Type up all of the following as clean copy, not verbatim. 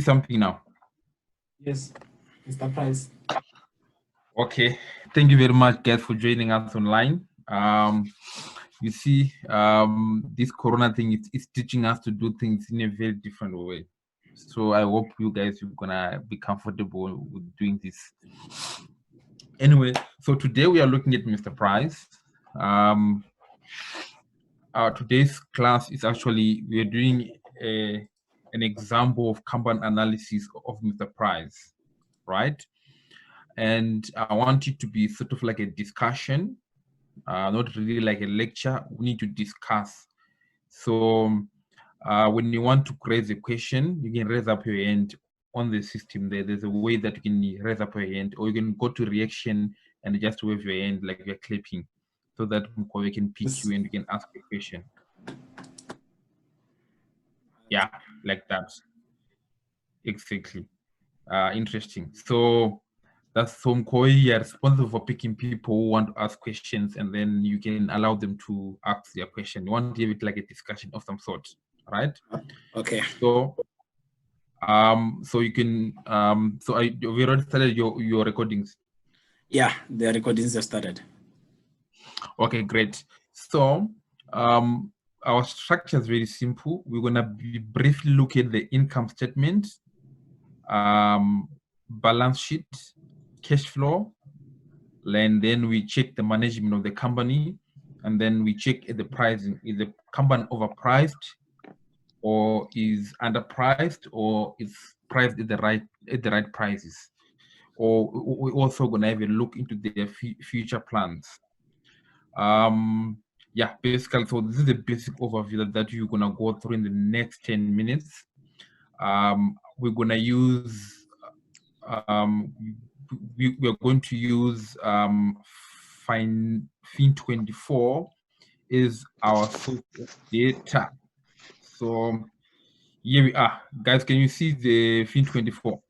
Something now. Yes, Mr. Price. Okay, thank you very much, guys, for joining us online. You see, this Corona thing is teaching us to do things in a very different way. So I hope you guys are gonna be comfortable with doing this. Anyway, so today we are looking at Mr. Price. Today's class is actually we are doing an example of company analysis of Mr. Price, right? And I want it to be sort of like a discussion, not really like a lecture. We need to discuss. So when you want to raise a question, you can raise up your hand on the system there. There's a way that you can raise up your hand, or you can go to reaction and just wave your hand like you're clapping, so that we can pick you and you can ask a question. Yeah, like that. Exactly. Interesting. So that's some Koi, you're responsible for picking people who want to ask questions, and then you can allow them to ask their question. You want to give it like a discussion of some sort, right? Okay. So so you can we already started your recordings. Yeah, the recordings have started. Okay, great. So our structure is very simple. We're gonna briefly look at the income statement, balance sheet, cash flow, and then we check the management of the company, and then we check at the pricing. Is the company overpriced, or is underpriced, or is priced at the right prices? Or we're also gonna have a look into their future plans. Yeah, basically, so this is the basic overview that you're gonna go through in the next 10 minutes. We're gonna use we are going to use Fin24 is our source of data. So here we are. Guys, can you see the Fin24?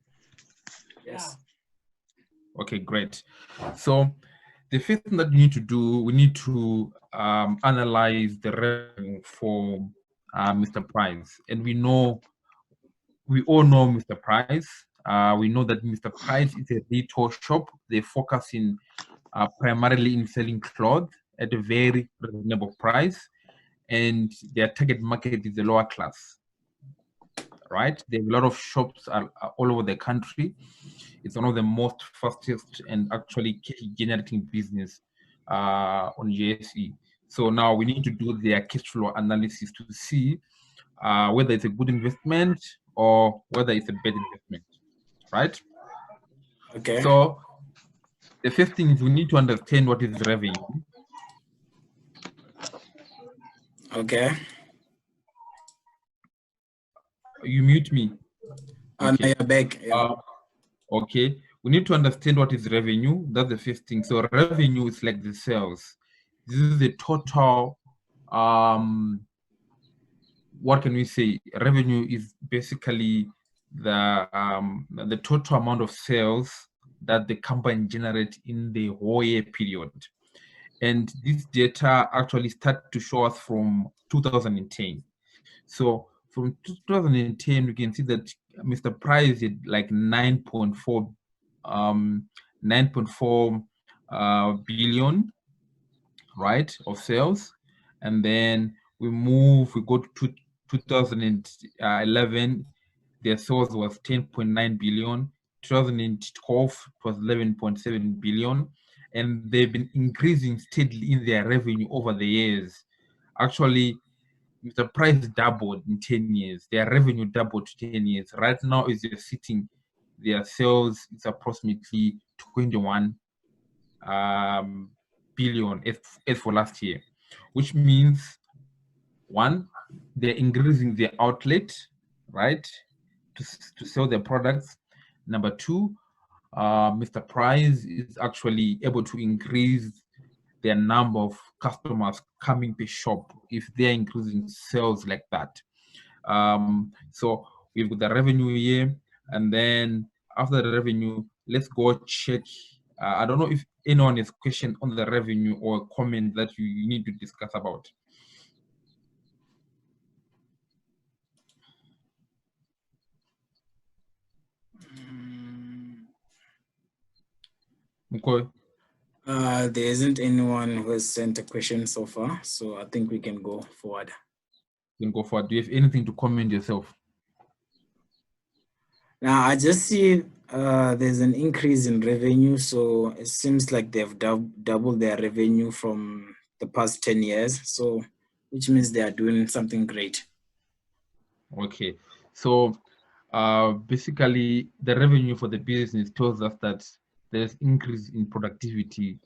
Yes. Okay, great. So the first thing that we need to do, we need to analyze the revenue for Mr. Price. And we all know Mr. Price. We know that Mr. Price is a retail shop. They focus in primarily in selling clothes at a very reasonable price, and their target market is the lower class. Right? There are a lot of shops all over the country. It's one of the most fastest and actually generating business on JSE. So now we need to do their cash flow analysis to see whether it's a good investment or whether it's a bad investment, right? Okay. So the first thing is we need to understand what is revenue. Okay. You mute me. Okay. Now you're back. Yeah. Okay, we need to understand what is revenue. That's the first thing. So revenue is like the sales. This is the total, what can we say? Revenue is basically the total amount of sales that the company generates in the whole year period. And this data actually start to show us from 2010. So from 2010, we can see that Mr. Price is like 9.4 billion, right, of sales. And then we go to 2011, their sales was 10.9 billion. 2012 was 11.7 billion, and they've been increasing steadily in their revenue over the years. Actually, the price doubled in 10 years. Their revenue doubled to 10 years. Right now, is they're sitting, their sales is approximately 21 billion as for last year, which means one, they're increasing their outlet, right, to sell their products. Number two, Mr. Price is actually able to increase their number of customers coming to shop if they're increasing sales like that. So we've got the revenue here, and then after the revenue, let's go check. I don't know if anyone has question on the revenue or a comment that you need to discuss about. Okay. There isn't anyone who has sent a question so far, so I think we can go forward. You can go forward. Do you have anything to comment yourself? Now, I just see there's an increase in revenue, so it seems like they've doubled their revenue from the past 10 years, so which means they are doing something great. Okay, so basically the revenue for the business tells us that there's increase in productivity,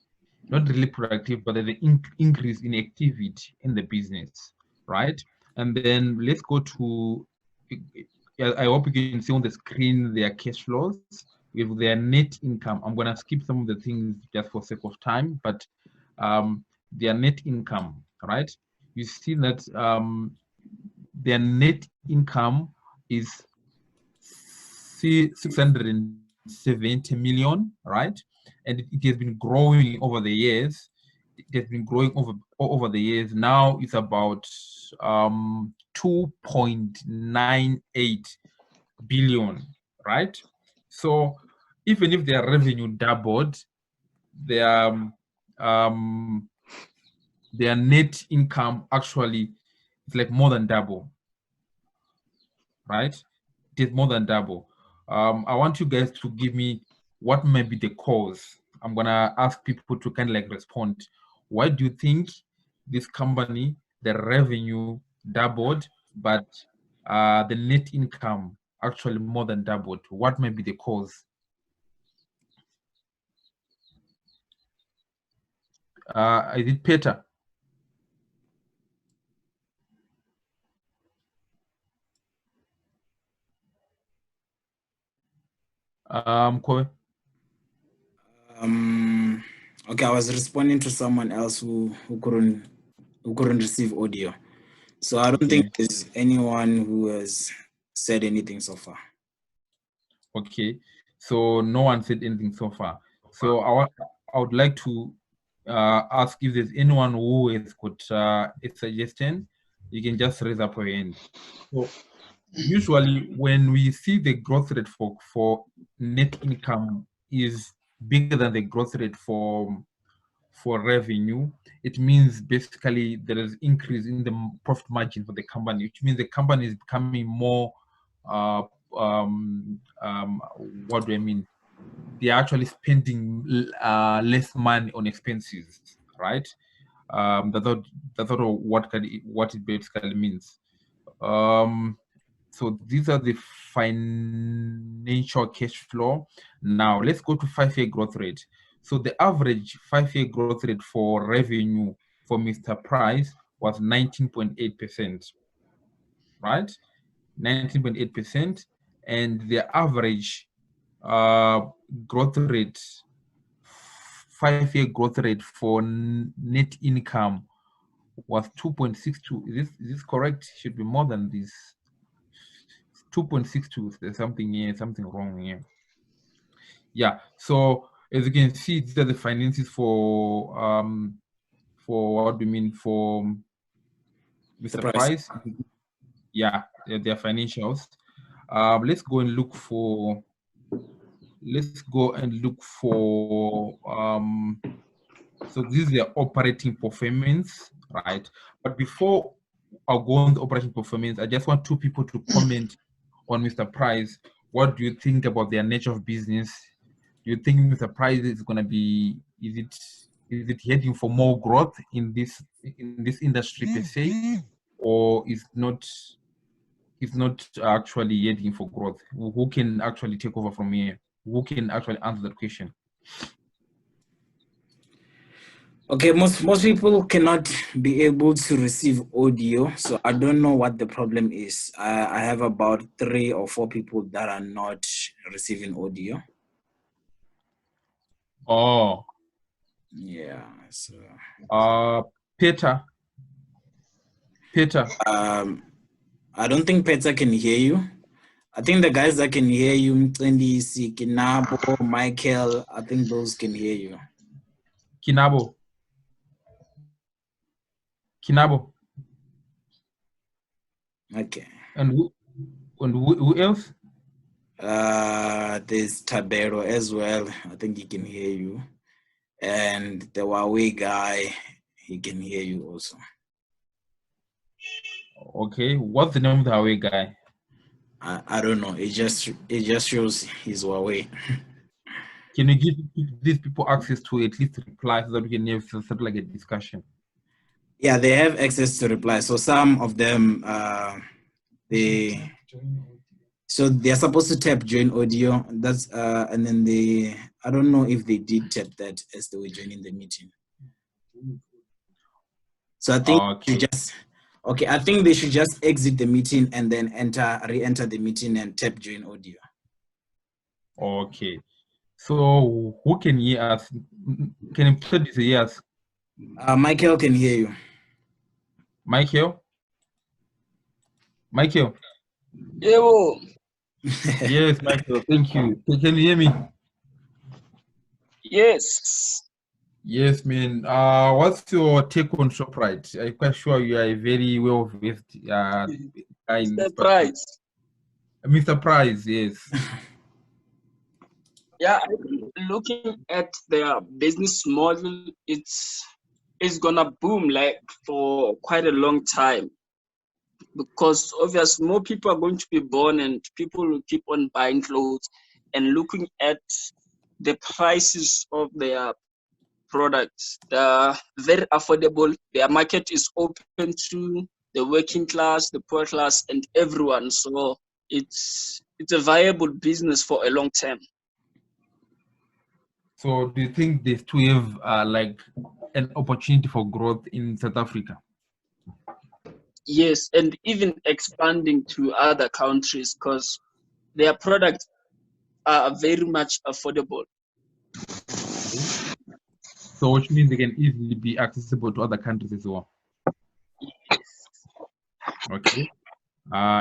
not really productive, but there's an increase in activity in the business, right? And then let's go to, I hope you can see on the screen their cash flows with their net income. I'm gonna skip some of the things just for sake of time, but their net income, right? You see that their net income is 670 million, right? And it has been growing over the years. It has been growing over the years. Now it's about 2.98 billion, right? So even if their revenue doubled, their um, their net income actually is like more than double, right? It is more than double. I want you guys to give me what may be the cause. I'm gonna ask people to kind of like respond. Why do you think this company, the revenue doubled, but the net income actually more than doubled? What may be the cause? Is it Peter? Kobe? Okay, I was responding to someone else who couldn't receive audio. So I don't think Okay. there's anyone who has said anything so far. Okay, so no one said anything so far. So I would like to ask if there's anyone who has got a suggestion. You can just raise up your hand. So usually when we see the growth rate for net income is bigger than the growth rate for revenue, it means basically there is increase in the profit margin for the company, which means the company is becoming more uh, what do I mean? They're actually spending less money on expenses, right? That's not what it basically means. So these are the financial cash flow. Now let's go to 5-year growth rate. So the average 5-year growth rate for revenue for Mr. Price was 19.8%, right? 19.8%, and the average growth rate, 5-year growth rate for net income was 2.62. Is this correct? Should be more than this. 2.62. There's something here, something wrong here. Yeah. So as you can see, these are the finances for what do you mean for Mr. Price? Yeah, their financials. Let's go and look for. Let's go and look for. So this is their operating performance, right? But before I go on the operating performance, I just want two people to comment on Mr. Price. What do you think about their nature of business? Do you think Mr. Price is going to be? Is it heading for more growth in this industry per se, or is not? Is not actually heading for growth? Who can actually take over from here? Who can actually answer that question? Okay, most people cannot be able to receive audio, so I don't know what the problem is. I have about 3 or 4 people that are not receiving audio. Oh. Yeah. So. Peter. I don't think Peter can hear you. I think the guys that can hear you, Mcendi, Kinabo, Michael, I think those can hear you. Kinabo. Okay. And who else? There's Tabero as well. I think he can hear you. and the Huawei guy, he can hear you also. Okay, what's the name of the Huawei guy? I don't know. It just shows his Huawei. Can you give these people access to at least reply so that we can have something like a discussion? Yeah, they have access to reply. So some of them, so they're supposed to tap join audio. That's and then I don't know if they did tap that as they were joining the meeting. So I think you just I think they should just exit the meeting and then re-enter the meeting and tap join audio. Okay. So who can hear us? Can you please hear us? Michael can hear you. Michael? Michael? Yo. Yes, Michael, thank you. Can you hear me? Yes. Yes, man. What's your take on ShopRite? I'm quite sure you are a very well-versed guy in this Mr. Price. Mr. Price, yes. Yeah, I think looking at their business model, it's gonna boom like for quite a long time, because obviously more people are going to be born and people will keep on buying clothes, and looking at the prices of their products, they're very affordable. Their market is open to the working class, the poor class, and everyone. So it's a viable business for a long term. So do you think they still have like an opportunity for growth in South Africa? Yes, and even expanding to other countries, because their products are very much affordable. So which means they can easily be accessible to other countries as well. Okay.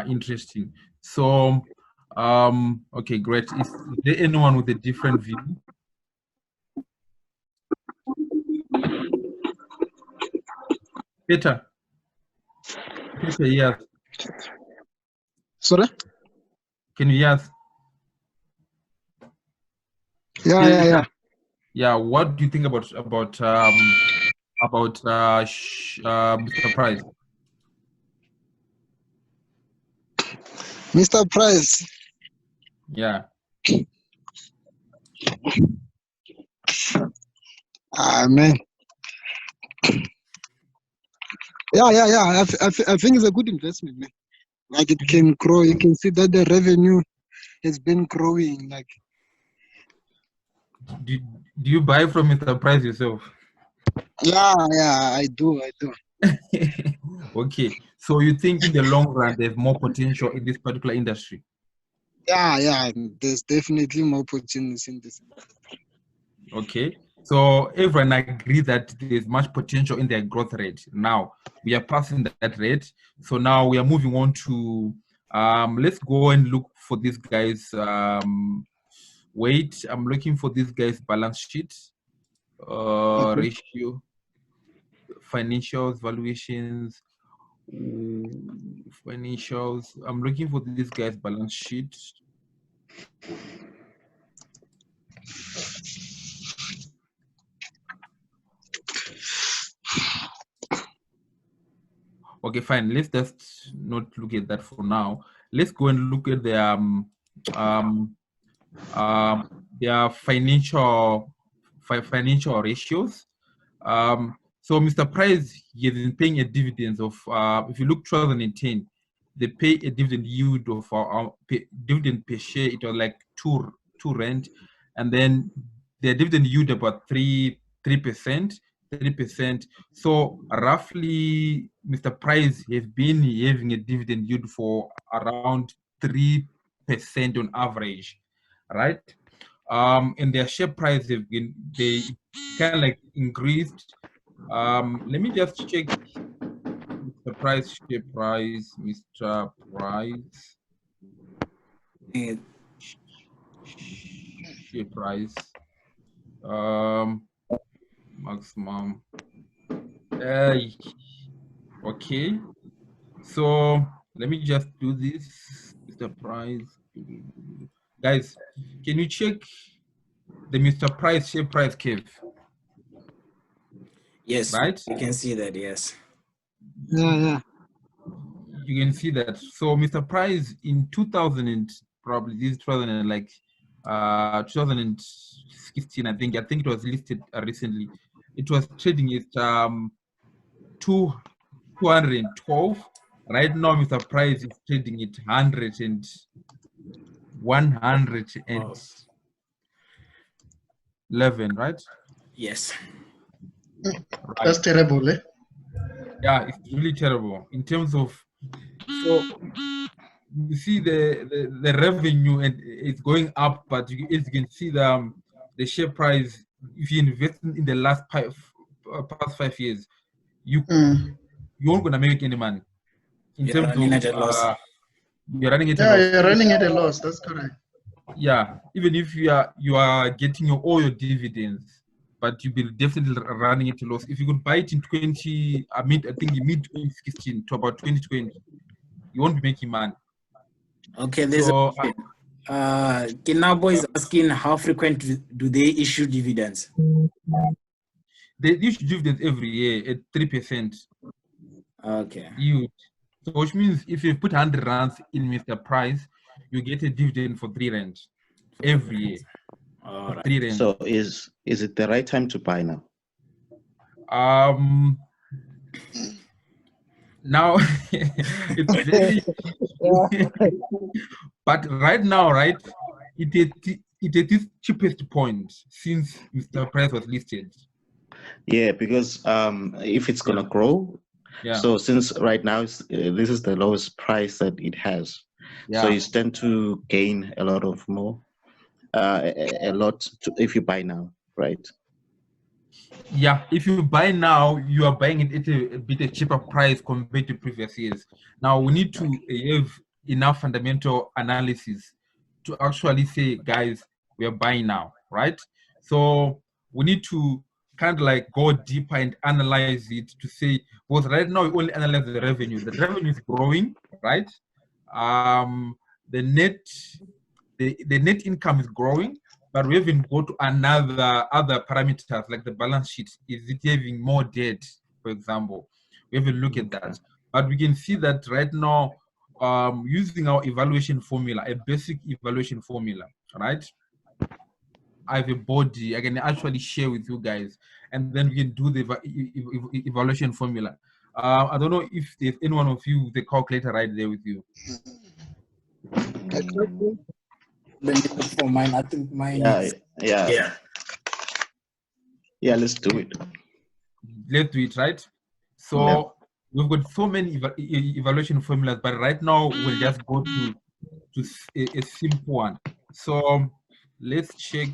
Interesting. So okay, great. Is there anyone with a different view? Peter, yes. Sorry? Can you hear us? Yeah. Yeah. What do you think about Mr. Price? Mr. Price. Yeah. Man. Yeah. I think it's a good investment, man. Like it can grow. You can see that the revenue has been growing. Like, do you buy from Mr. Price yourself? yeah, I do. Okay. So you think in the long run there's more potential in this particular industry? Yeah. There's definitely more opportunities in this. Okay. So everyone agrees that there's much potential in their growth rate. Now we are passing that rate. So now we are moving on to let's go and look for this guy's wait. I'm looking for this guy's balance sheet, ratio, financials, valuations, financials. I'm looking for this guy's balance sheet. Okay, fine. Let's just not look at that for now. Let's go and look at their financial ratios. So Mr. Price has been paying a dividend of if you look 2010, they pay a dividend yield of dividend per share. It was like two rand, and then their dividend yield about 3%. So roughly, Mr. Price has been having a dividend yield for around 3% on average, right? And their share price they kind of like increased. Let me just check Mr. Price share price, Mr. Price share price, maximum. Okay, so let me just do this. Mr. Price, guys, can you check the Mr. Price share price curve? Yes, right? you can see that. Yes. Yeah. You can see that. So Mr. Price in 2000 and probably this 2000 and like 2016, I think it was listed recently. It was trading at 212. Right now, Mr. Price is trading at 100 and 111, right? Yes. That's terrible, eh? Yeah, it's really terrible in terms of, so you see the revenue and it's going up, but as you can see the share price, if you invest in the last past 5 years, you aren't gonna make any money in You're terms running of at a loss. you're running at a Yeah, loss. you're running at a loss. That's correct. Yeah, even if you are getting all your dividends, but you'll be definitely running at a loss. If you could buy it in I think mid 2016 to about 2020, you won't be making money. Okay, there's So a question. Kinabo is asking how frequent do they issue dividends? they issue dividends every year at 3% Okay. yield. So which means if you put 100 rands in Mr. Price, you get a dividend for 3 rand every year. All For right. 3 rand. So is it the right time to buy now? Now it's very but right now, right, it at its cheapest point since Mr. Price was listed. Yeah, because if it's gonna grow, Yeah. so since right now this is the lowest price that it has, so Yeah. you tend to gain a lot of more, if you buy now, right? Yeah, if you buy now, you are buying it at a bit cheaper price compared to previous years. Now we need to have enough fundamental analysis to actually say, guys, we are buying now, right? So we need to kind of like go deeper and analyze it to say, because right now we only analyze the revenue. The revenue is growing, right? The net income is growing, but we haven't got to other parameters like the balance sheet. Is it having more debt, for example? We have a look at that. But we can see that right now, using our evaluation formula, a basic evaluation formula, right? I have a body I can actually share with you guys, and then we can do the evaluation formula. I don't know if there's any one of you with the calculator right there with you. Let me look for mine. I think mine is. Yeah, let's do it. Let's do it, right? So we've got so many evaluation formulas, but right now we'll just go to a simple one. So let's check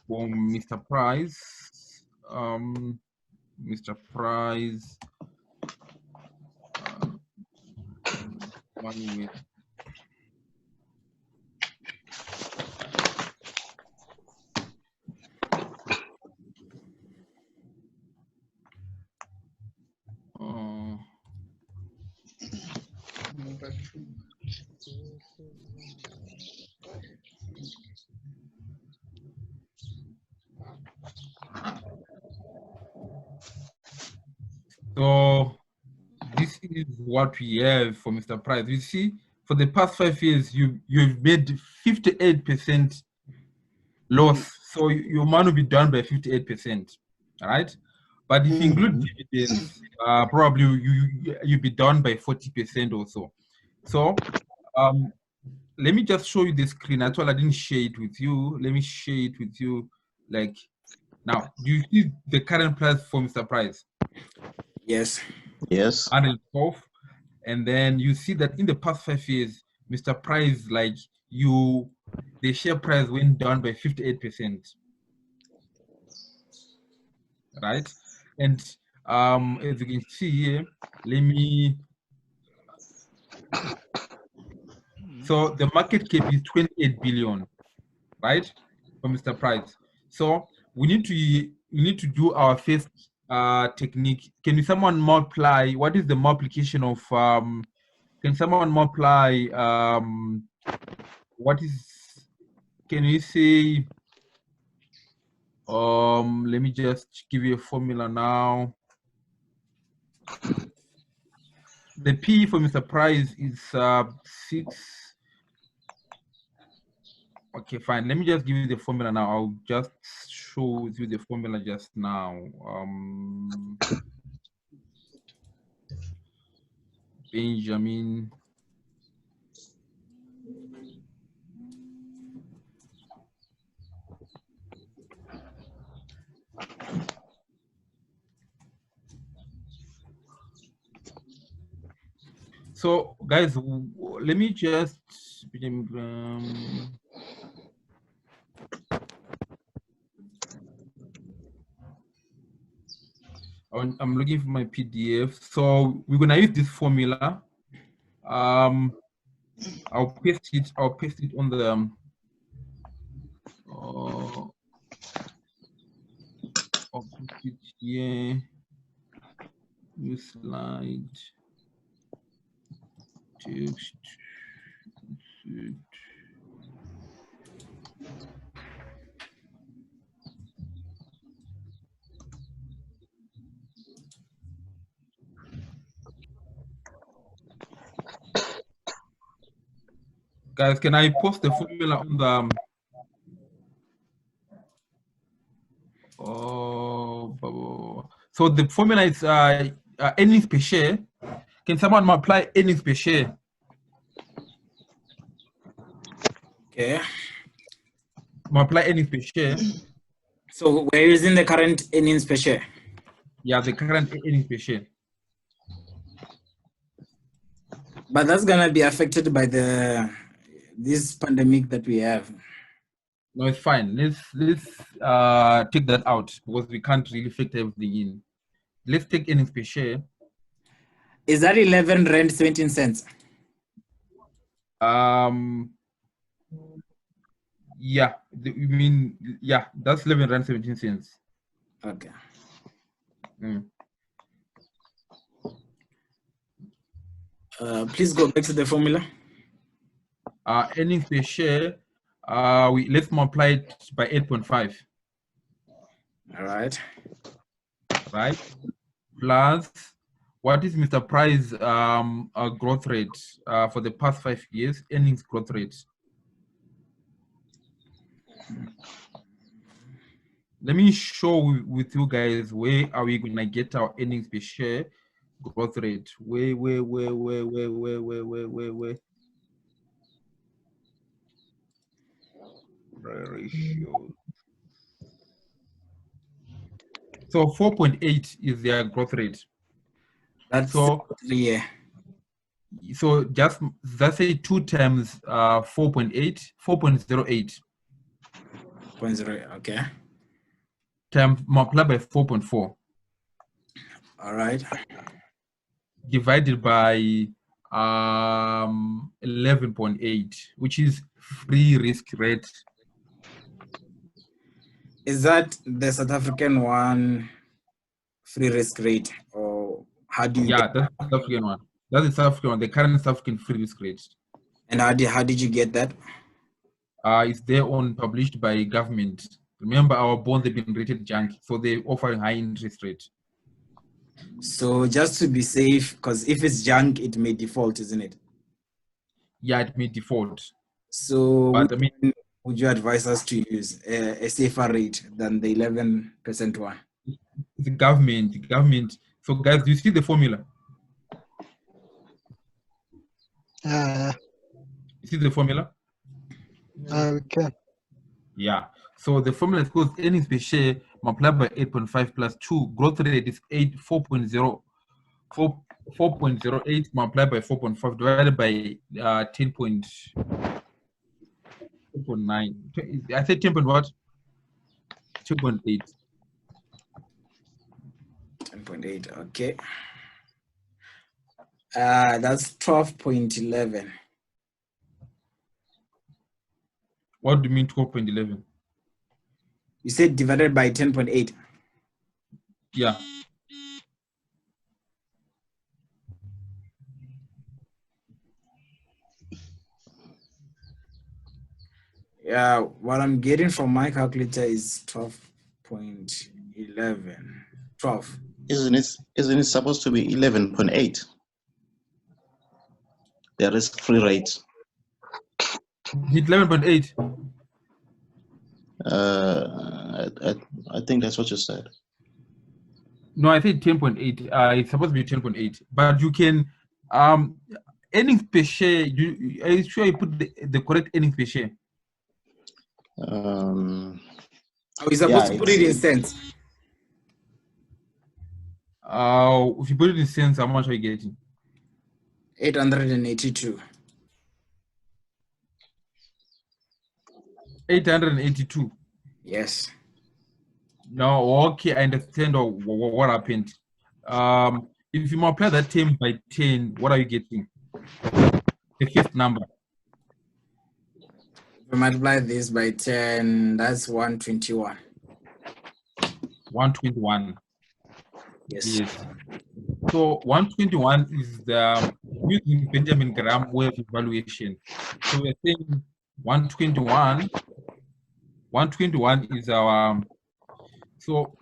for Mr. Price. Mr. Price. One with. So this is what we have for Mr. Price. You see, for the past 5 years, you've made 58% loss. So your money will be down by 58%. All right. But if you include dividends, probably you'll be down by 40% or so. So let me just show you the screen. Actually, I didn't share it with you. Let me share it with you. Like now, do you see the current price for Mr. Price? Yes. 112. And then you see that in the past 5 years, Mr. Price, the share price went down by 58%. Right? And as you can see here, so the market cap is 28 billion, right? For Mr. Price. So we need to do our first technique. Can someone multiply? What is the multiplication of can someone multiply what is, can we say, let me just give you a formula now. The P for Mr. Price is 6. Okay, fine. Let me just give you the formula now. I'll just show you the formula just now. Benjamin. So, guys, let me just. I'm looking for my PDF. So we're gonna use this formula. I'll paste it. I'll paste it on the. I'll put it here. New slide. Text. Guys, can I post the formula on the? So the formula is earnings per share. Can someone multiply earnings per share? Okay. Multiply earnings per share. So we're using the current earnings per share. Yeah, the current earnings per share. But that's gonna be affected by this pandemic that we have. No, it's fine. Let's take that out because we can't really factor everything in. Let's take earnings per share. Is that 11 rand 17 cents? Yeah, you mean, yeah, that's 11 rand 17 cents. Okay. Please go back to the formula. Earnings per share, let's multiply it by 8.5. All right. Right? Plus, what is Mr. Price growth rate for the past 5 years? Earnings growth rate. Let me show with you guys where are we gonna get our earnings per share growth rate. Where. Ratio. So 4.8 is their growth rate. That's so 3 year. So just that's say 2 times 4.8, 4.08. 0.0, okay. Times multiplied by 4.4. All right. Divided by 11.8, which is free risk rate. Is that the South African one, free risk rate, or how do you? Yeah, that's the South African one. That's the South African one, the current South African free risk rate. And how did you get that? It's there on published by government. Remember, our bonds have been rated junk, so they're offering high interest rate. So just to be safe, because if it's junk, it may default, isn't it? Yeah, it may default. So but, I mean, would you advise us to use a safer rate than the 11% one? The government. So guys, do you see the formula? You see the formula? Okay. Yeah. So the formula is called earnings per share multiplied by 8.5 plus 2. Growth rate is 4.08 multiplied by 4.5 divided by 10.9. I said 10. What? 2.8. 10.8. Okay. That's 12.11. What do you mean 12.11? You said divided by 10.8. Yeah. Yeah, what I'm getting from my calculator is 12.11. 12. Isn't it supposed to be 11.8? The risk-free rate. 11.8. I think that's what you said. No, I think 10.8. It's supposed to be 10.8. But you can earnings per share. Are you sure you put the correct earnings per share? Are we supposed to put it in cents? If you put it in cents, how much are you getting? 882. 882. Yes. No, okay, I understand what happened. If you multiply that 10 by 10, what are you getting? The fifth number. If we multiply this by 10, that's 121. 121. Yes. So 121 is the using Benjamin Graham way of evaluation. So we're saying 121. 121 is our so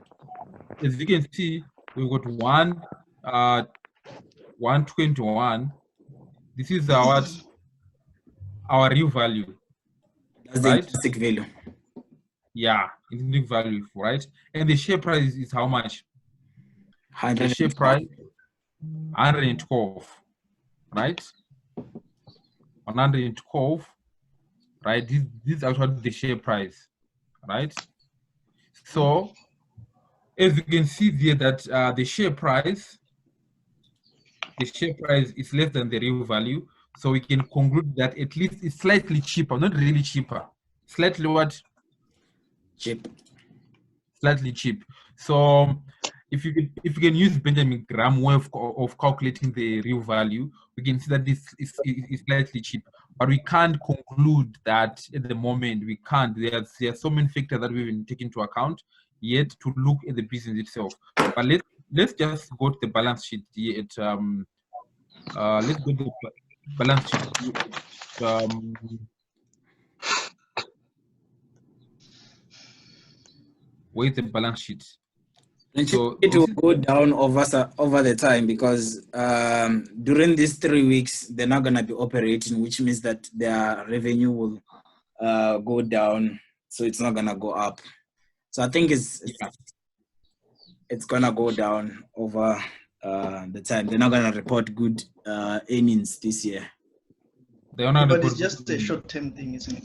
as you can see, we've got 121. This is our real value. That's the right? intrinsic value. Yeah, intrinsic value, right? And the share price is how much? The share 112. price 112, right? 112, right? This is actually the share price, right? So as you can see there that the share price is less than the real value. So we can conclude that at least it's slightly cheaper, not really cheaper, slightly what? Cheap. Slightly cheap. So if you can use Benjamin Graham way of calculating the real value, we can see that this is slightly cheap. But we can't conclude that at the moment. We can't. There are so many factors that we've been taking into account yet to look at the business itself. But let's just go to the balance sheet here at let's go to the balance sheet here where's the balance sheet? So it will go down over the time because during these 3 weeks they're not gonna be operating, which means that their revenue will go down, so it's not gonna go up. So I think it's gonna go down over the time. They're not gonna report good earnings this year. But it's just a short-term thing, isn't it?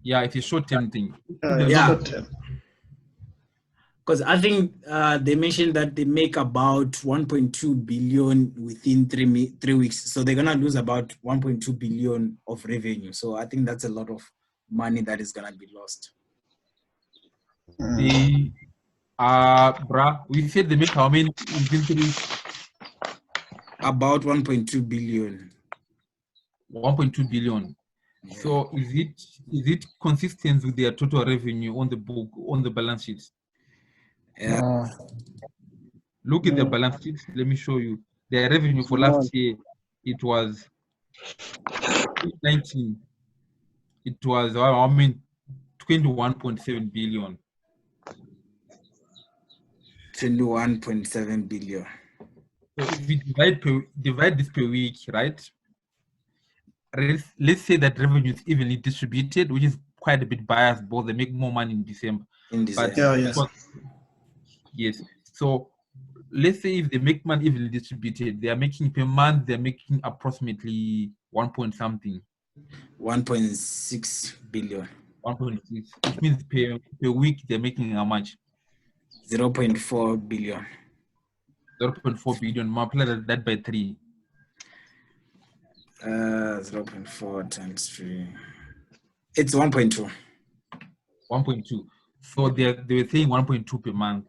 Yeah, it's a short-term thing. Short-term. Because I think they mentioned that they make about 1.2 billion within 3 weeks. So they're going to lose about 1.2 billion of revenue. So I think that's a lot of money that is going to be lost. We said they make how many within 3 weeks? About 1.2 billion. 1.2 billion. Yeah. So is it consistent with their total revenue on the book, on the balance sheet? Yeah. Look at the balance sheet. Let me show you. Their revenue for last year, it was 2019. It was 21.7 billion. 21.7 billion. So if we divide this per week, right? Let's say that revenue is evenly distributed, which is quite a bit biased, but they make more money in December. Yes. So let's say if they make money evenly distributed, they are making per month, they're making approximately 1 point something. 1.6 billion. 1.6, which means per week they're making how much? 0.4 billion. 0.4 billion, multiply that by 3. 0.4 times 3. It's 1.2. 1.2. So they were saying 1.2 per month.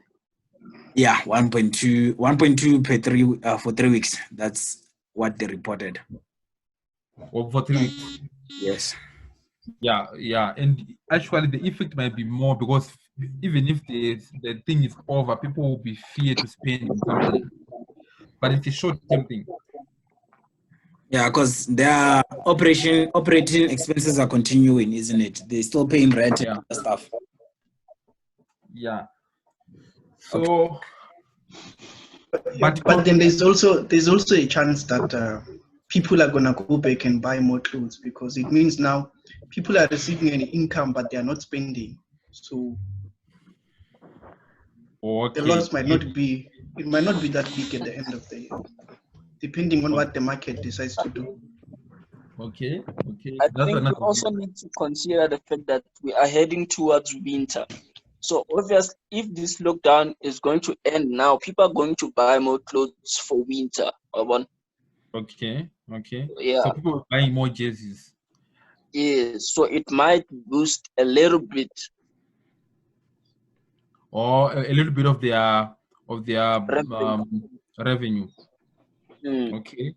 Yeah, 1.2 per 3 for 3 weeks. That's what they reported. Or for 3 weeks. Yes. Yeah, and actually the effect might be more because even if the thing is over, people will be feared to spend on something. But it's a short-term thing. Yeah, because their operating expenses are continuing, isn't it? They're still paying rent and stuff. Yeah. So But then there's also a chance that people are gonna go back and buy more clothes, because it means now people are receiving an income but they are not spending. So the loss might not be that big at the end of the year, depending on what the market decides to do. Okay. I think we also need to consider the fact that we are heading towards winter. So obviously, if this lockdown is going to end now, people are going to buy more clothes for winter. Okay. Yeah. So people are buying more jerseys. Yes. So it might boost a little bit. Or a little bit of their revenue. Okay.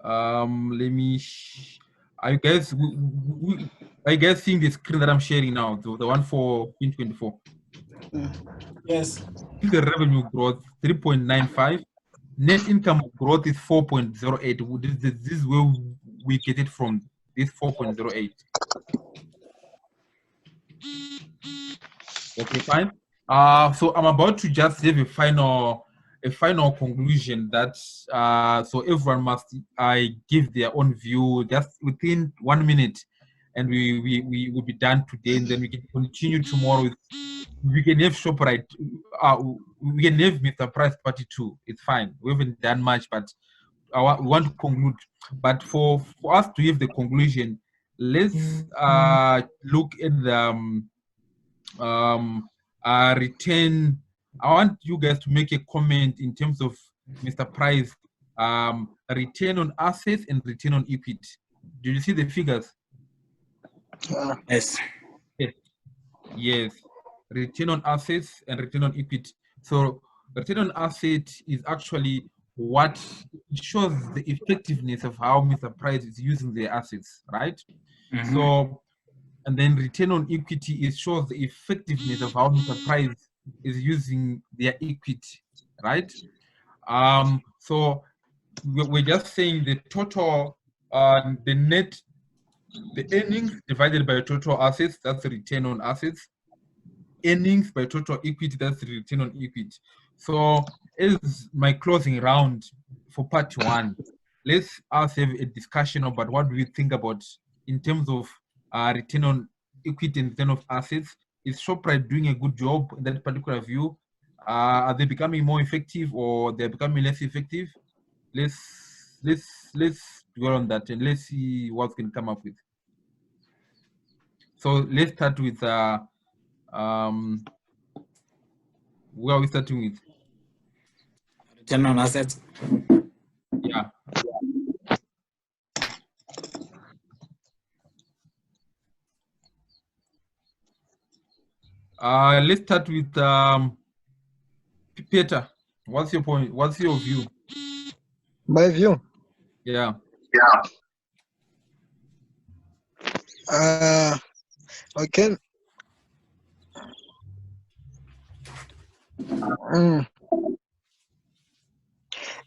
Let me. Are you guys seeing the screen that I'm sharing now? The one for 2024. Yes. The revenue growth 3.95. Net income growth is 4.08. This is where we get it from. This 4.08. Okay, fine. So I'm about to just have a final conclusion that so everyone must give their own view just within 1 minute, and we will be done today, and then we can continue tomorrow. We can have ShopRite. We can have Mr. Price Party 2. It's fine. We haven't done much, but we want to conclude. But for us to give the conclusion, let's look at the return. I want you guys to make a comment in terms of Mr. Price return on assets and return on equity. Do you see the figures? Yes. Yes. Return on assets and return on equity. So return on assets is actually what shows the effectiveness of how Mr. Price is using the assets, right? Mm-hmm. So, and then return on equity is shows the effectiveness of how Mr. Price is using their equity, right? So we're just saying the total, the earnings divided by total assets, that's the return on assets. Earnings by total equity, that's the return on equity. So as my closing round for part one, let's us have a discussion about what do we think about in terms of return on equity and return of assets. Is ShopRite doing a good job in that particular view? Are they becoming more effective or they're becoming less effective? Let's dwell on that and let's see what we can come up with. So let's start with where are we starting with? Return on assets. Yeah. Let's start with Peter. What's your point? What's your view? My view. Yeah. Okay.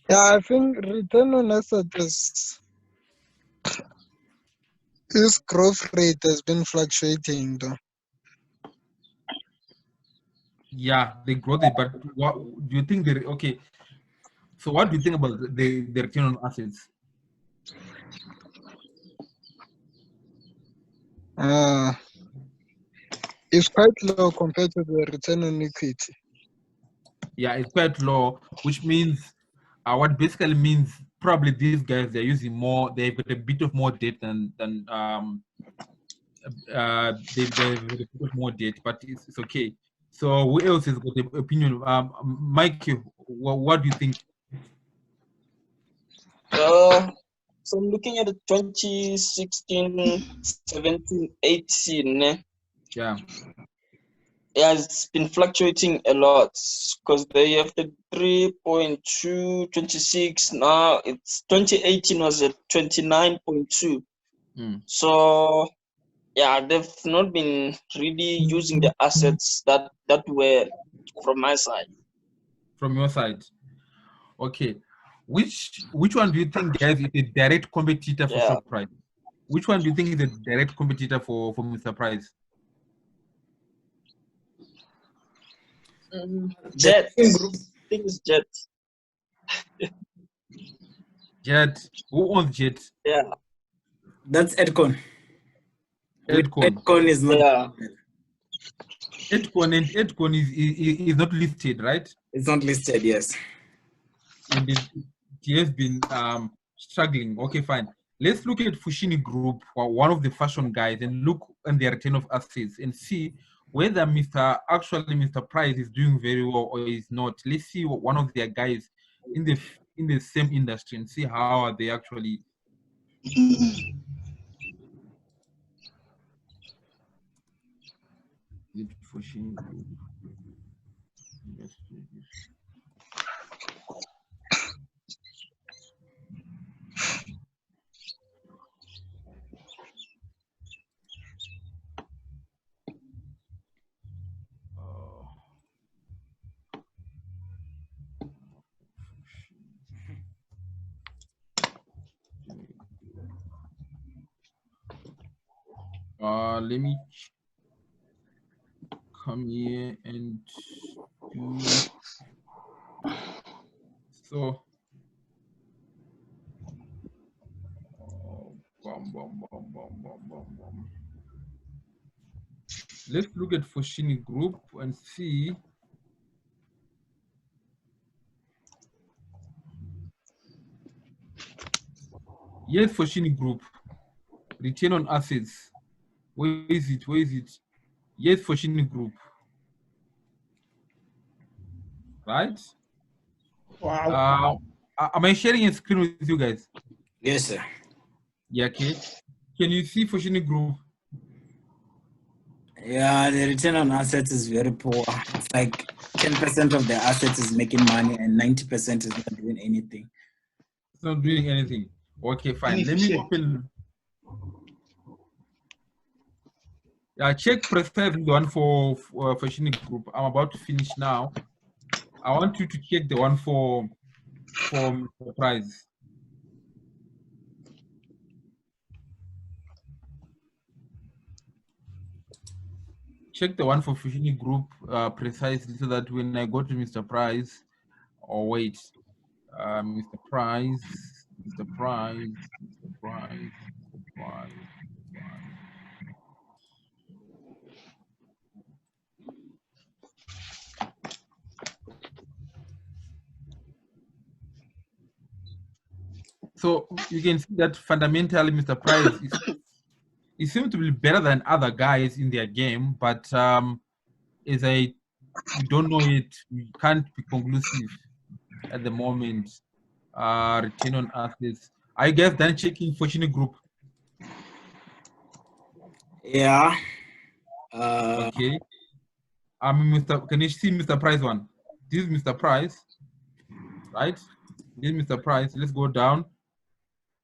Yeah, I think return on assets his growth rate has been fluctuating though. Yeah, the growth rate, but what do you think okay? So what do you think about the return on assets? It's quite low compared to the return on equity. Yeah, it's quite low, which means what basically means probably these guys they're using more, they've got a bit of more debt than they've a bit of more debt, but it's okay. So who else has got the opinion? Mike, what do you think? So I'm looking at the 2016, 17, 18. Yeah. Yeah, it's been fluctuating a lot because they have the 3.2, 26. Now it's 2018 was at 29.2. So yeah, they've not been really using the assets that were from my side. From your side, okay. Which one do you think, guys, is a direct competitor for ShopRite? Which one do you think is a direct competitor for Mr. Price? Jet. think it's Jet. Jet. Who owns Jet? Yeah. That's Edcon. Edcon. Edcon is not. Yeah. Edcon is not listed, right? It's not listed. Yes. And it has been struggling. Okay, fine. Let's look at Fushini Group, one of the fashion guys, and look at their return of assets and see whether Mr. Price is doing very well or is not. Let's see what one of their guys in the same industry and see how are they actually. Fushini Group. Let me come here and do so. Let's look at Fushini Group and see. Yes, Fushini Group. Return on assets. Where is it? Where is it? Yes, Fushini Group. Right? Wow. Am I sharing a screen with you guys? Yes, sir. Yeah, okay. Can you see Fushini Group? Yeah, the return on assets is very poor. It's like 10% of the assets is making money and 90% is not doing anything. It's not doing anything. Okay, fine. Let me Inefficient. open. Check prefer the one for Fushini Group. I'm about to finish now. I want you to check the one for Mr. Price. Check the one for Fushini Group precisely so that when I go to Mr. Price, or wait, Mr. Price. So you can see that fundamentally Mr. Price he seems to be better than other guys in their game, but we don't know it, we can't be conclusive at the moment. Return on assets. I guess then checking Fushini Group. Yeah. Okay. Can you see Mr. Price one? This is Mr. Price, right? This is Mr. Price. Let's go down.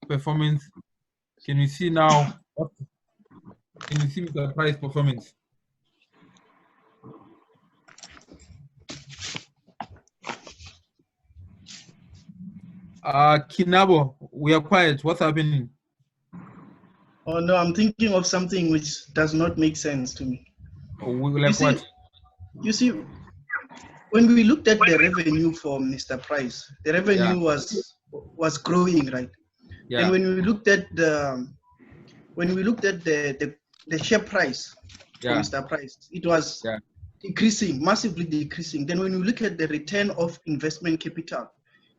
Performance. Can you see now? Can you see Mr. Price performance? Kinabo, we are quiet. What's happening? Oh no, I'm thinking of something which does not make sense to me. What? You see, when we looked at the revenue for Mr. Price, the revenue was growing, right? Yeah. And when we looked at the share price for Mr. Price, it was decreasing, massively decreasing. Then when we look at the return of investment capital,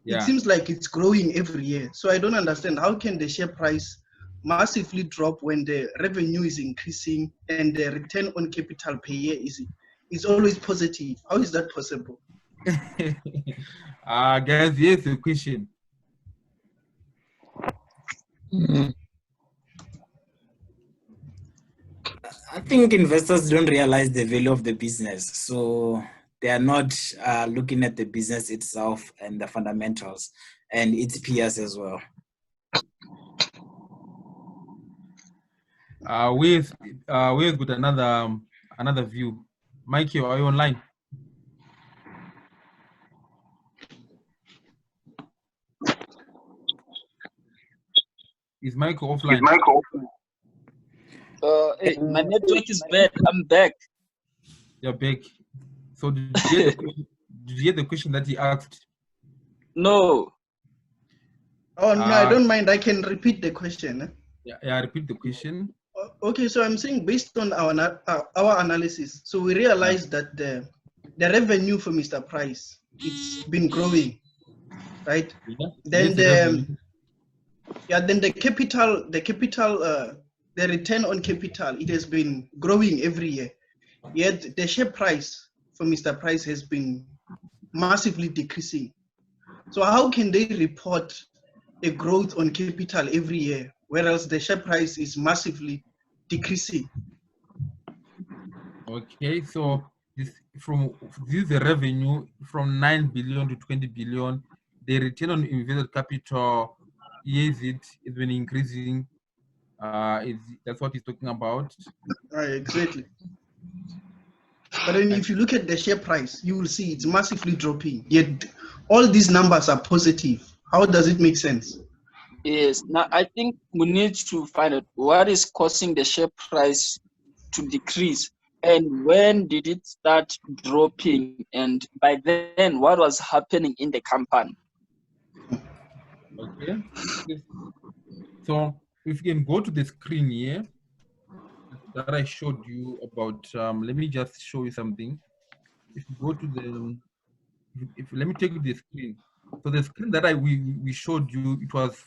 it seems like it's growing every year. So I don't understand, how can the share price massively drop when the revenue is increasing and the return on capital per year is always positive? How is that possible? Guys, here's the question. I think investors don't realize the value of the business. So they are not looking at the business itself and the fundamentals and its peers as well. We've got another view. Mikey, are you online? Is Michael offline? Hey, my network is bad. I'm back. You're back. So did Did you hear the question that he asked? No. Oh, no, I don't mind. I can repeat the question. Yeah, repeat the question. Okay, so I'm saying based on our analysis, so we realized that the revenue for Mr. Price, it's been growing, right? Yeah. Then Yes, then the return on capital, it has been growing every year. Yet the share price for Mr. Price has been massively decreasing. So how can they report a growth on capital every year, whereas the share price is massively decreasing? Okay, so this is the revenue from 9 billion to 20 billion. The return on invested capital, yes, it's been increasing. That's what he's talking about. Exactly. But then if you look at the share price, you will see it's massively dropping. Yet all these numbers are positive. How does it make sense? Yes. Now I think we need to find out what is causing the share price to decrease, and when did it start dropping, and by then what was happening in the company. Okay. So if you can go to the screen here that I showed you about, let me just show you something. If you go to the, let me take you to the screen. So the screen that we showed you, it was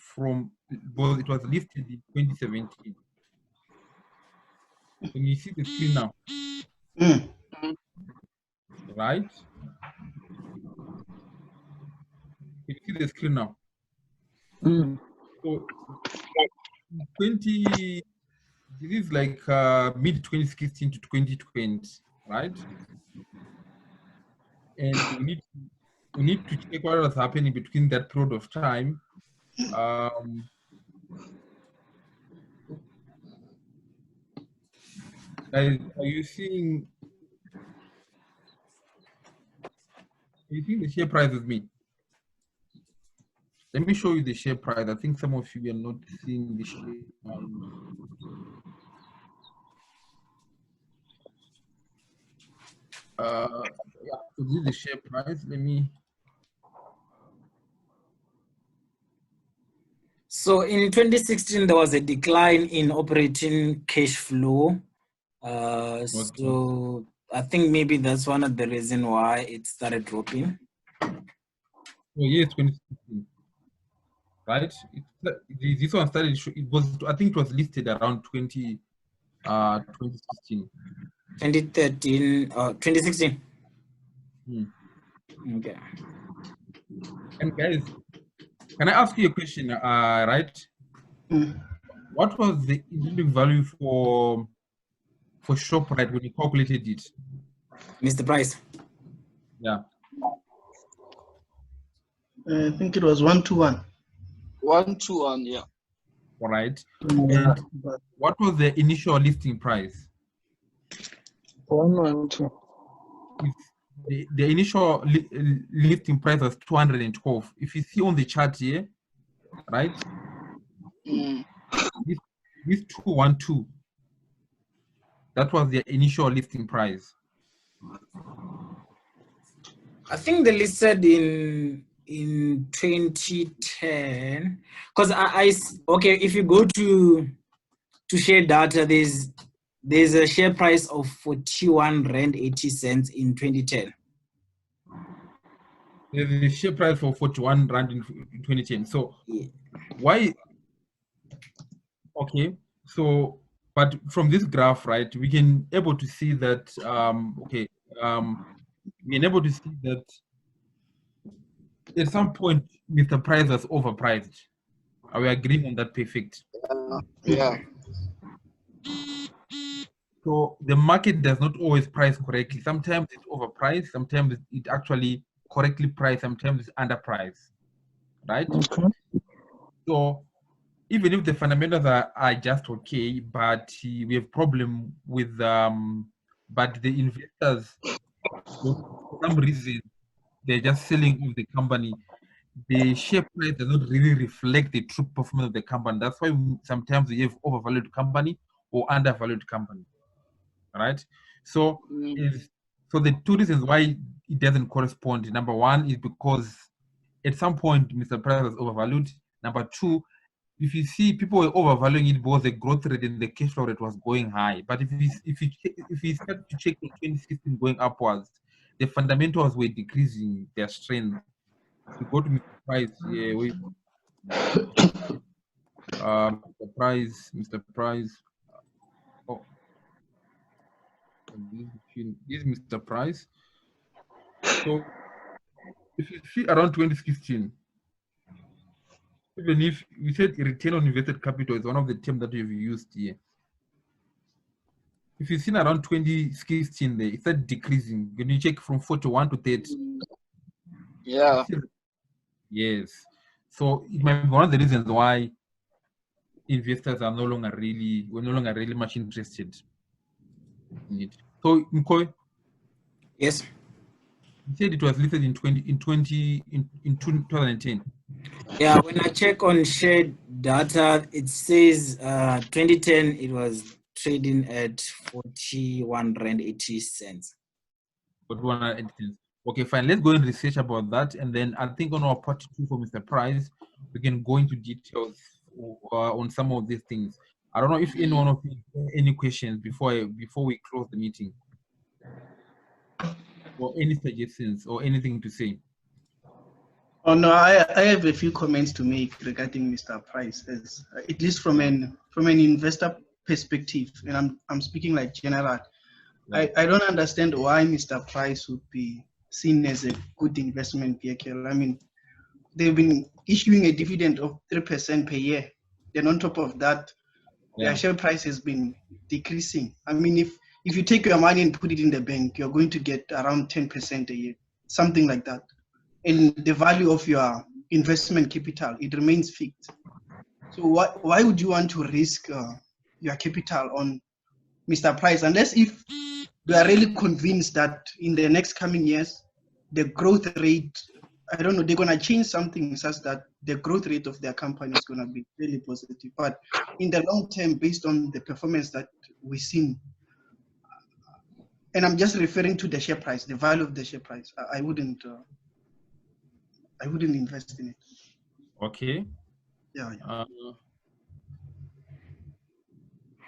listed in 2017. Can you see the screen now? Mm. Right? Can you see the screen now? Mm. So 20, this is like mid 2016 to 2020, right? And we need to check what was happening between that period of time. Guys, are you seeing the share price with me? Let me show you the share price. I think some of you are not seeing the share price. Yeah, so this is the share price. Let me. So in 2016, there was a decline in operating cash flow. So I think maybe that's one of the reasons why it started dropping. Oh, yeah, 2016. Right? This one started. It was. I think it was listed around 2016. 2013, 2016. Okay. And guys, can I ask you a question? Right? What was the intrinsic value for ShopRite when you calculated it? Mr. Price. Yeah. I think it was 1-to-1. 1-to-1, yeah. All right. And what was the initial listing price? 112. The initial listing price was 212. If you see on the chart here, right? This 212. That was the initial listing price. I think they listed in 2010, because okay, if you go to share data, there's a share price of 41 rand 80 cents in 2010. There's a share price for 41 rand in 2010. So yeah. Why? Okay, so but from this graph, right, we can able to see that we're able to see that at some point Mr. Price was overpriced. Are we agreeing on that? Perfect. Yeah. So the market does not always price correctly. Sometimes it's overpriced, sometimes it actually correctly priced, sometimes it's underpriced, right? Okay. So even if the fundamentals are just okay, but we have problem with but the investors, for some reason, they're just selling off the company. The share price does not really reflect the true performance of the company. That's why sometimes we have overvalued company or undervalued company, right? So so the two reasons why it doesn't correspond. Number one is because at some point Mr. Price was overvalued. Number two, if you see people were overvaluing it because the growth rate and the cash flow rate was going high. But if you start to check in 2016 going upwards, the fundamentals were decreasing their strength. If you go to Mr. Price, yeah, Mr. Price. Oh, this is Mr. Price. So if you see around 2016, even if we said return on invested capital is one of the terms that we've used here. If you've seen around 2016 there, it started decreasing. When you check from 41 to 30. Yeah. Yes. So it might be one of the reasons why investors are no longer really much interested in it. So Mkoy, Yes. you said it was listed in 2010. Yeah, when I check on share data, it says 2010 it was trading at 41 rand 80 cents. 41 cents. Okay, fine. Let's go and research about that, and then I think on our part 2 for Mr. Price, we can go into details on some of these things. I don't know if anyone of you have any questions before we close the meeting, or any suggestions or anything to say. Oh no, I have a few comments to make regarding Mr. Price, as at least from an investor perspective, and I'm speaking like general. Yeah. I don't understand why Mr. Price would be seen as a good investment vehicle. I mean, they've been issuing a dividend of 3% per year. Then on top of that, their share price has been decreasing. I mean, if you take your money and put it in the bank, you're going to get around 10% a year, something like that. And the value of your investment capital, it remains fixed. So why would you want to risk your capital on Mr. Price, unless if you are really convinced that in the next coming years, the growth rate, I don't know, they're going to change something such that the growth rate of their company is going to be really positive. But in the long term, based on the performance that we've seen, and I'm just referring to the share price, the value of the share price, I wouldn't invest in it. Okay. Yeah.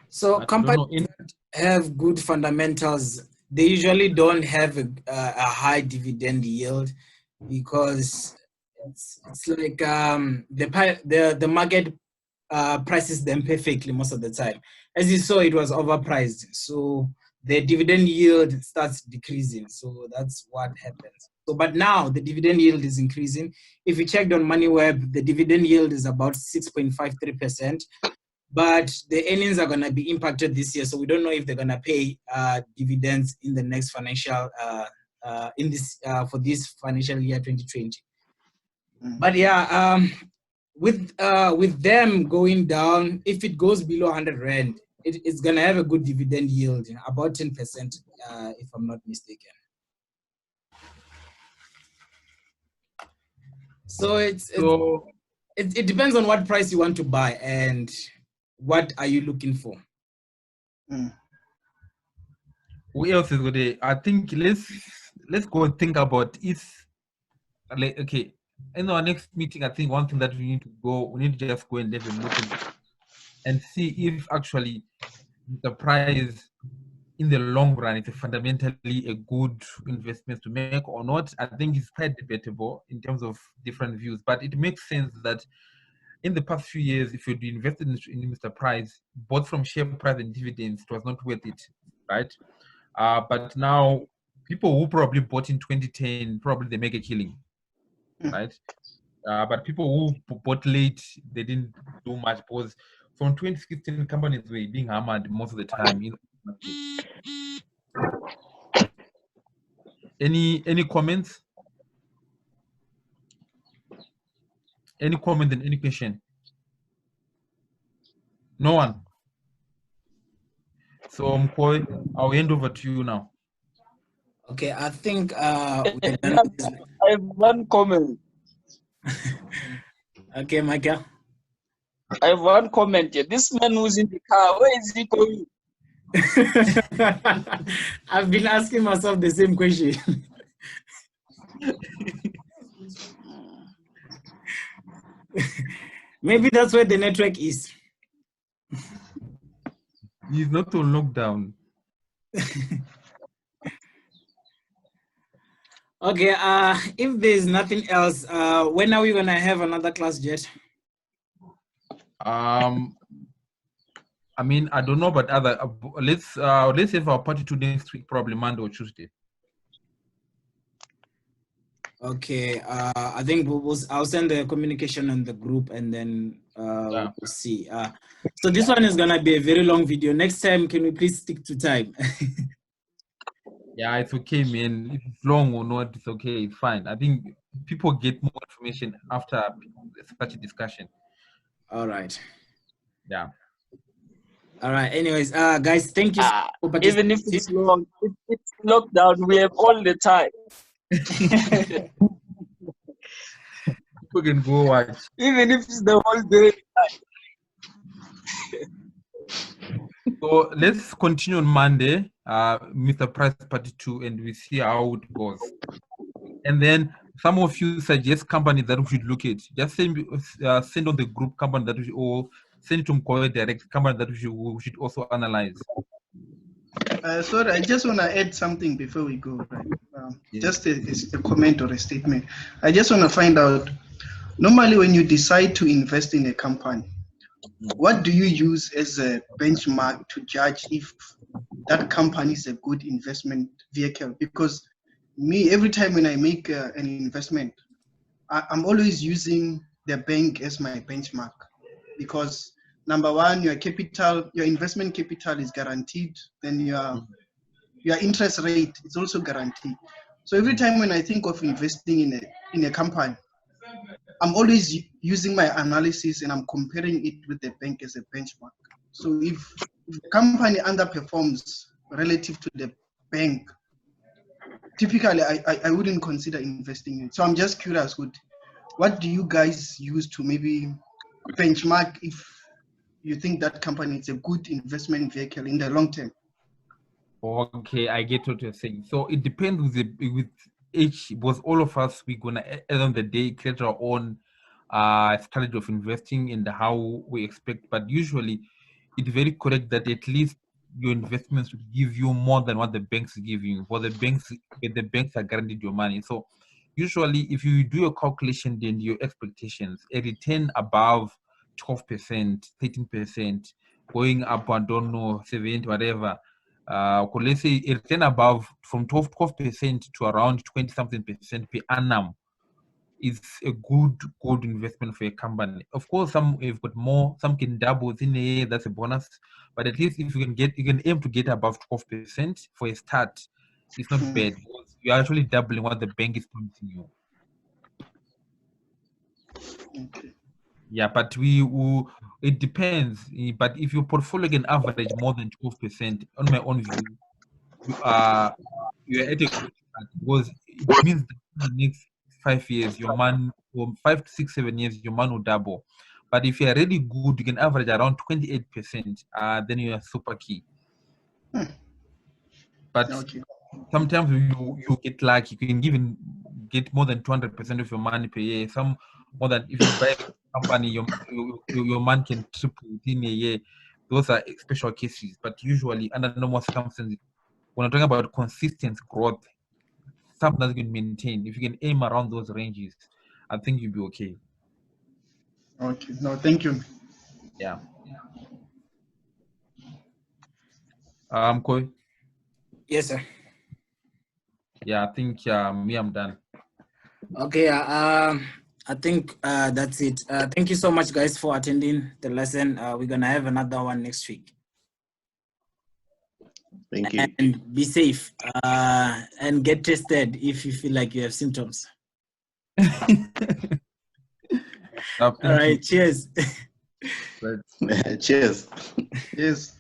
So companies that have good fundamentals, they usually don't have a high dividend yield, because it's like the market prices them perfectly most of the time. As you saw, it was overpriced, so the dividend yield starts decreasing. So that's what happens. So, but now the dividend yield is increasing. If you checked on MoneyWeb, the dividend yield is about 6.53%. But the earnings are going to be impacted this year, so we don't know if they're going to pay dividends in the next financial for this financial year 2020. But yeah, with them going down, if it goes below 100 rand, it's going to have a good dividend yield, about 10%, if I'm not mistaken. So it depends on what price you want to buy and what are you looking for. Who else is going? I think let's go and think about like, okay, in our next meeting, I think one thing that we need to just go and have a look and see if actually the price in the long run is fundamentally a good investment to make or not. I think it's quite debatable in terms of different views, but it makes sense that in the past few years, if you'd invested in Mr. Price, both from share price and dividends, it was not worth it, right? But now, people who probably bought in 2010, probably they make a killing, right? But people who bought late, they didn't do much, because from 2016, companies were being hammered most of the time. Any comments? Any comment and any question? No one. So Mkoy, I'll hand over to you now. Okay, I think I have one comment. Okay, Michael. I have one comment here. This man who's in the car, where is he going? I've been asking myself the same question. Maybe that's where the network is. He's not on lockdown. Okay, if there's nothing else, when are we gonna have another class, Jet? I mean, I don't know, but other let's have our party 2 next week, probably Monday or Tuesday. Okay, I think I'll send the communication on the group, and then we'll see. So this one is gonna be a very long video. Next time, can we please stick to time? Yeah, it's okay, man. If it's long or not, it's okay. It's fine. I think people get more information after such a discussion. All right. Yeah. All right. Anyways, guys, thank you. Even if it's long, it's lockdown. We have all the time. People can go watch. Even if it's the whole day. So let's continue on Monday, Mr. Price Party 2, and we see how it goes. And then some of you suggest companies that we should look at. Just send on the group company that we should, or send it to Mkoe direct company that we should also analyze. Sorry, I just want to add something before we go. Right? Just a comment or a statement. I just want to find out, normally when you decide to invest in a company, what do you use as a benchmark to judge if that company is a good investment vehicle? Because me, every time when I make an investment, I'm always using the bank as my benchmark, because number one, your investment capital is guaranteed. Then your interest rate is also guaranteed. So every time when I think of investing in a company, I'm always using my analysis and I'm comparing it with the bank as a benchmark. So if the company underperforms relative to the bank, typically I wouldn't consider investing in it. So I'm just curious, what do you guys use to maybe benchmark if you think that company is a good investment vehicle in the long term? Okay, I get what you're saying. So it depends with each, because all of us, we're gonna at the end of the day create our own strategy of investing and how we expect. But usually, it's very correct that at least your investments will give you more than what the banks give you. For the banks are guaranteed your money. So usually, if you do a calculation, then your expectations, a return above 12%, 13%, going up, I don't know, 70, whatever. Let's say a return above from 12% to around 20-something% per annum is a good investment for a company. Of course, some have got more, some can double within a year, that's a bonus. But at least if you can aim to get above 12% for a start, it's not bad, because you're actually doubling what the bank is promising you. Okay. Yeah, but it depends. But if your portfolio can average more than 12%, on my own view, you're at a good start, because it means that in the next 5 years, your man, or 5 to 6, 7 years, your man will double. But if you're really good, you can average around 28%. Then you are super key. But sometimes you get lucky. You can even get more than 200% of your money per year. Some more than, if you buy a company, your man can triple within a year. Those are special cases. But usually, under normal circumstances, when I'm talking about consistent growth, something that you can maintain, if you can aim around those ranges, I think you'll be okay. Okay. No, thank you. Yeah. Koi? Yes, sir. Yeah, I think me, I'm done. Okay. I think that's it. Thank you so much, guys, for attending the lesson. We're gonna have another one next week. Thank you. And be safe. And get tested if you feel like you have symptoms. All right. Cheers. Cheers. Yes.